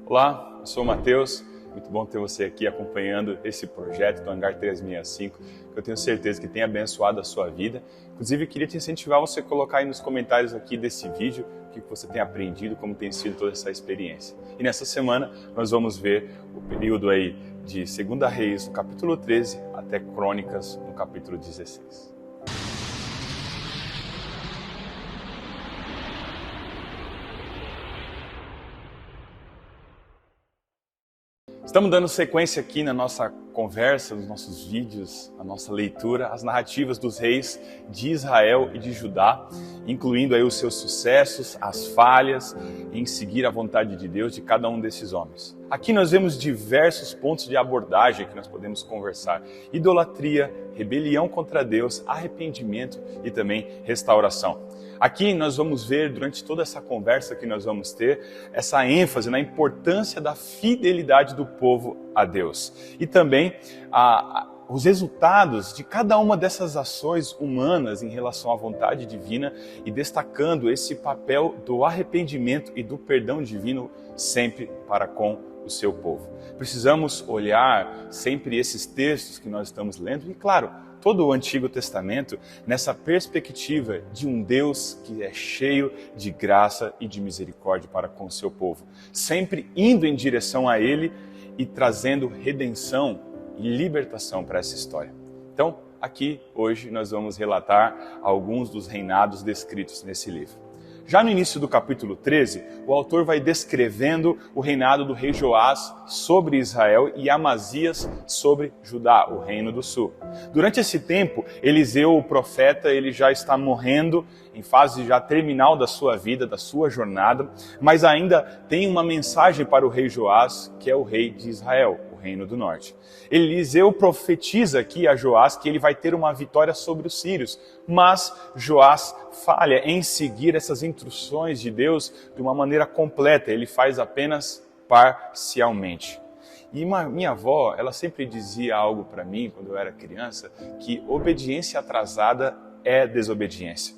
Olá, eu sou o Matheus, muito bom ter você aqui acompanhando esse projeto do Hangar 365, que eu tenho certeza que tem abençoado a sua vida. Inclusive, eu queria te incentivar você a colocar aí nos comentários aqui desse vídeo o que você tem aprendido, como tem sido toda essa experiência. E nessa semana nós vamos ver o período aí de 2 Reis no capítulo 13 até Crônicas no capítulo 16. Estamos dando sequência aqui na nossa conversa, nos nossos vídeos, a nossa leitura, as narrativas dos reis de Israel e de Judá, incluindo aí os seus sucessos, as falhas, em seguir a vontade de Deus de cada um desses homens. Aqui nós vemos diversos pontos de abordagem que nós podemos conversar: idolatria, rebelião contra Deus, arrependimento e também restauração. Aqui nós vamos ver, durante toda essa conversa que nós vamos ter, essa ênfase na importância da fidelidade do povo a Deus. E também os resultados de cada uma dessas ações humanas em relação à vontade divina e destacando esse papel do arrependimento e do perdão divino sempre para com o seu povo. Precisamos olhar sempre esses textos que nós estamos lendo e, claro, todo o Antigo Testamento nessa perspectiva de um Deus que é cheio de graça e de misericórdia para com o seu povo, sempre indo em direção a Ele e trazendo redenção e libertação para essa história. Então, aqui hoje nós vamos relatar alguns dos reinados descritos nesse livro. Já no início do capítulo 13, o autor vai descrevendo o reinado do rei Joás sobre Israel e Amazias sobre Judá, o reino do sul. Durante esse tempo, Eliseu, o profeta, ele já está morrendo, em fase já terminal da sua vida, da sua jornada, mas ainda tem uma mensagem para o rei Joás, que é o rei de Israel, o reino do norte. Eliseu profetiza aqui a Joás que ele vai ter uma vitória sobre os sírios, mas Joás falha em seguir essas instruções de Deus de uma maneira completa, ele faz apenas parcialmente. E minha avó, ela sempre dizia algo para mim, quando eu era criança, que obediência atrasada é desobediência.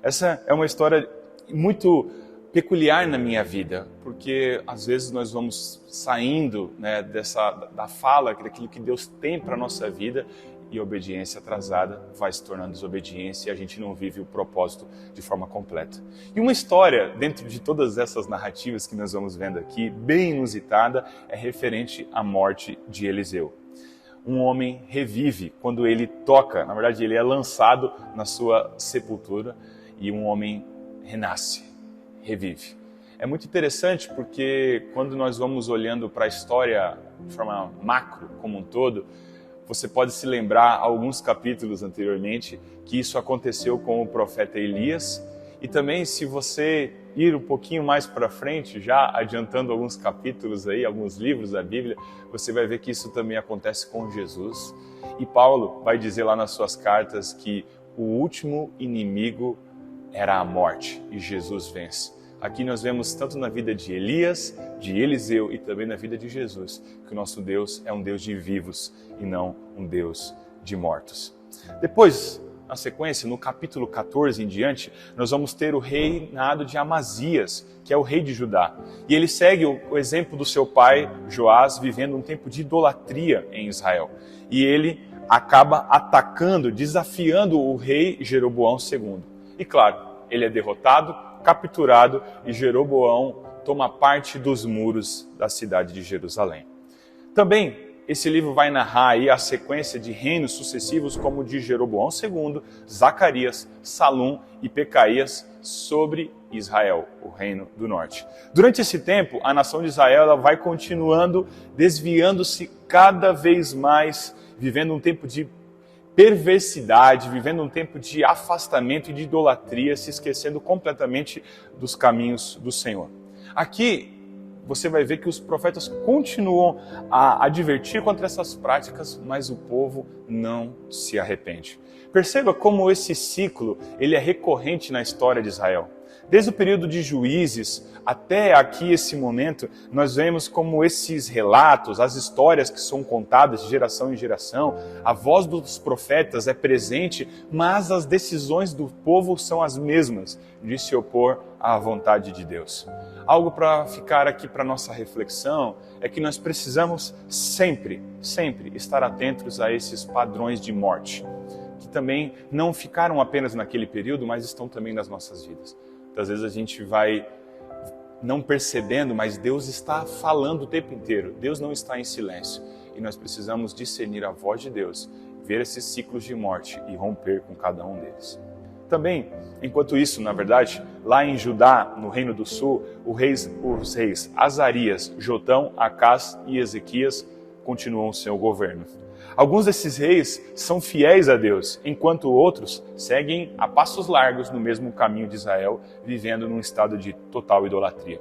Essa é uma história muito peculiar na minha vida, porque às vezes nós vamos saindo, né, da fala, daquilo que Deus tem para a nossa vida, e obediência atrasada vai se tornando desobediência e a gente não vive o propósito de forma completa. E uma história, dentro de todas essas narrativas que nós vamos vendo aqui, bem inusitada, é referente à morte de Eliseu. Um homem revive quando ele toca, na verdade ele é lançado na sua sepultura e um homem renasce, revive. É muito interessante porque quando nós vamos olhando para a história de forma macro, como um todo, você pode se lembrar alguns capítulos anteriormente que isso aconteceu com o profeta Elias. E também, se você ir um pouquinho mais para frente, já adiantando alguns capítulos aí, alguns livros da Bíblia, você vai ver que isso também acontece com Jesus. E Paulo vai dizer lá nas suas cartas que o último inimigo era a morte e Jesus vence. Aqui nós vemos tanto na vida de Elias, de Eliseu e também na vida de Jesus, que o nosso Deus é um Deus de vivos e não um Deus de mortos. Depois, na sequência, no capítulo 14 em diante, nós vamos ter o reinado de Amazias, que é o rei de Judá. E ele segue o exemplo do seu pai, Joás, vivendo um tempo de idolatria em Israel. E ele acaba atacando, desafiando o rei Jeroboão II. E claro, ele é derrotado, capturado e Jeroboão toma parte dos muros da cidade de Jerusalém. Também esse livro vai narrar aí a sequência de reinos sucessivos como o de Jeroboão II, Zacarias, Salum e Pecaías sobre Israel, o reino do norte. Durante esse tempo, a nação de Israel ela vai continuando desviando-se cada vez mais, vivendo um tempo de perversidade, vivendo um tempo de afastamento e de idolatria, se esquecendo completamente dos caminhos do Senhor. Aqui você vai ver que os profetas continuam a advertir contra essas práticas, mas o povo não se arrepende. Perceba como esse ciclo ele é recorrente na história de Israel. Desde o período de Juízes até aqui esse momento, nós vemos como esses relatos, as histórias que são contadas de geração em geração, a voz dos profetas é presente, mas as decisões do povo são as mesmas, de se opor à vontade de Deus. Algo para ficar aqui para nossa reflexão é que nós precisamos sempre estar atentos a esses padrões de morte, que também não ficaram apenas naquele período, mas estão também nas nossas vidas. Muitas vezes a gente vai não percebendo, mas Deus está falando o tempo inteiro. Deus não está em silêncio. E nós precisamos discernir a voz de Deus, ver esses ciclos de morte e romper com cada um deles. Também, enquanto isso, na verdade, lá em Judá, no Reino do Sul, os reis Azarias, Jotão, Acás e Ezequias continuam o seu governo. Alguns desses reis são fiéis a Deus, enquanto outros seguem a passos largos no mesmo caminho de Israel, vivendo num estado de total idolatria.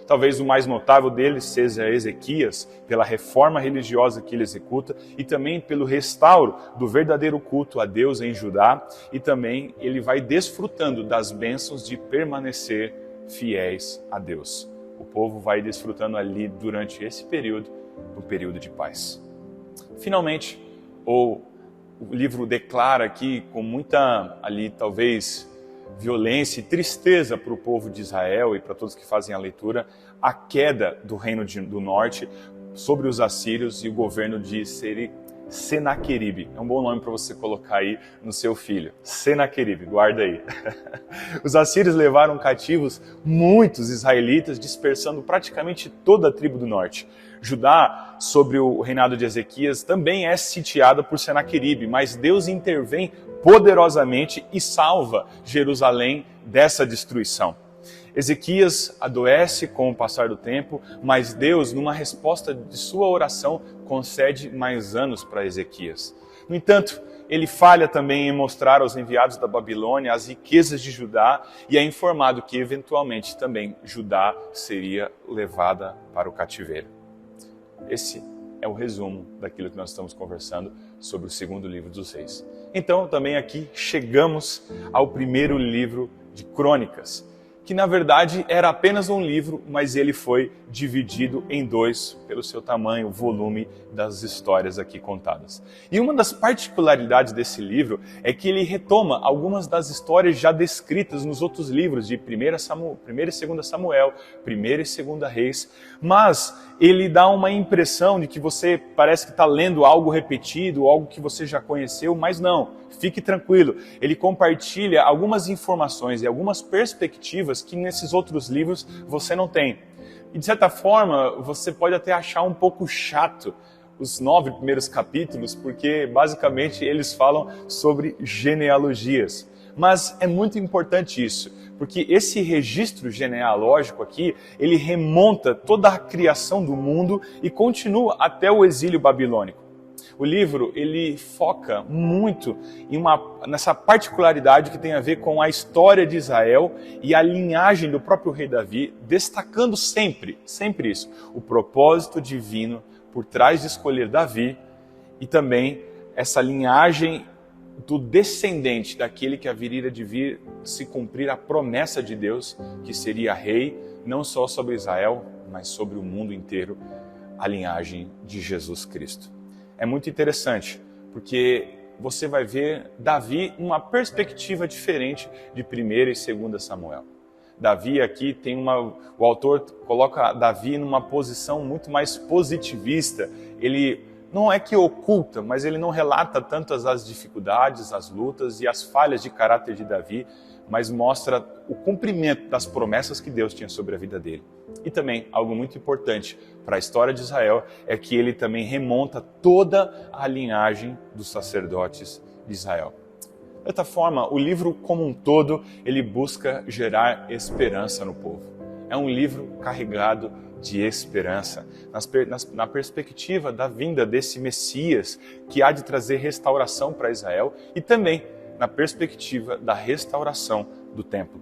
Talvez o mais notável deles seja Ezequias, pela reforma religiosa que ele executa, e também pelo restauro do verdadeiro culto a Deus em Judá, e também ele vai desfrutando das bênçãos de permanecer fiéis a Deus. O povo vai desfrutando ali durante esse período, um período de paz. Finalmente, o livro declara aqui com muita, ali talvez, violência e tristeza para o povo de Israel e para todos que fazem a leitura, a queda do reino do norte sobre os assírios e o governo de Senaqueribe. É um bom nome para você colocar aí no seu filho. Senaqueribe, guarda aí. Os assírios levaram cativos muitos israelitas, dispersando praticamente toda a tribo do norte. Judá, sob o reinado de Ezequias, também é sitiada por Senaqueribe, mas Deus intervém poderosamente e salva Jerusalém dessa destruição. Ezequias adoece com o passar do tempo, mas Deus, numa resposta de sua oração, concede mais anos para Ezequias. No entanto, ele falha também em mostrar aos enviados da Babilônia as riquezas de Judá e é informado que, eventualmente, também Judá seria levada para o cativeiro. Esse é o resumo daquilo que nós estamos conversando sobre o segundo livro dos Reis. Então, também aqui chegamos ao primeiro livro de Crônicas, que na verdade era apenas um livro, mas ele foi dividido em dois pelo seu tamanho, o volume das histórias aqui contadas. E uma das particularidades desse livro é que ele retoma algumas das histórias já descritas nos outros livros de 1 e 2 Samuel, 1 e 2 Reis, mas ele dá uma impressão de que você parece que está lendo algo repetido, algo que você já conheceu, mas não, fique tranquilo. Ele compartilha algumas informações e algumas perspectivas que nesses outros livros você não tem. E de certa forma, você pode até achar um pouco chato os 9 primeiros capítulos, porque basicamente eles falam sobre genealogias. Mas é muito importante isso, porque esse registro genealógico aqui, ele remonta toda a criação do mundo e continua até o exílio babilônico. O livro, ele foca muito nessa particularidade que tem a ver com a história de Israel e a linhagem do próprio rei Davi, destacando sempre isso, o propósito divino por trás de escolher Davi e também essa linhagem do descendente, daquele que haveria de vir se cumprir a promessa de Deus, que seria rei, não só sobre Israel, mas sobre o mundo inteiro, a linhagem de Jesus Cristo. É muito interessante, porque você vai ver Davi numa perspectiva diferente de 1 e 2 Samuel. Davi aqui o autor coloca Davi numa posição muito mais positivista. Ele não é que oculta, mas ele não relata tantas as dificuldades, as lutas e as falhas de caráter de Davi, mas mostra o cumprimento das promessas que Deus tinha sobre a vida dele. E também, algo muito importante para a história de Israel, é que ele também remonta toda a linhagem dos sacerdotes de Israel. De certa forma, o livro como um todo, ele busca gerar esperança no povo. É um livro carregado de esperança, na perspectiva da vinda desse Messias, que há de trazer restauração para Israel, e também na perspectiva da restauração do templo.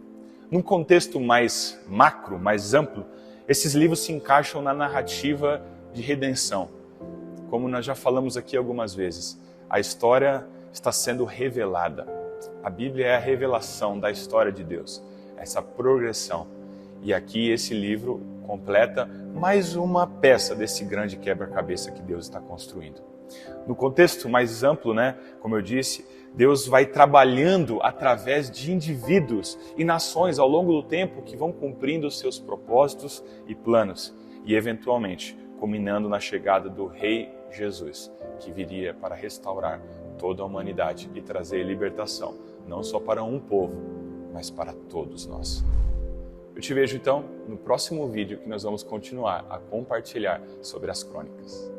Num contexto mais macro, mais amplo, esses livros se encaixam na narrativa de redenção. Como nós já falamos aqui algumas vezes, a história está sendo revelada. A Bíblia é a revelação da história de Deus. essa progressão. E aqui esse livro completa mais uma peça desse grande quebra-cabeça que Deus está construindo. No contexto mais amplo, como eu disse, Deus vai trabalhando através de indivíduos e nações ao longo do tempo que vão cumprindo os seus propósitos e planos e, eventualmente, culminando na chegada do Rei Jesus, que viria para restaurar toda a humanidade e trazer libertação, não só para um povo, mas para todos nós. Eu te vejo então no próximo vídeo que nós vamos continuar a compartilhar sobre as crônicas.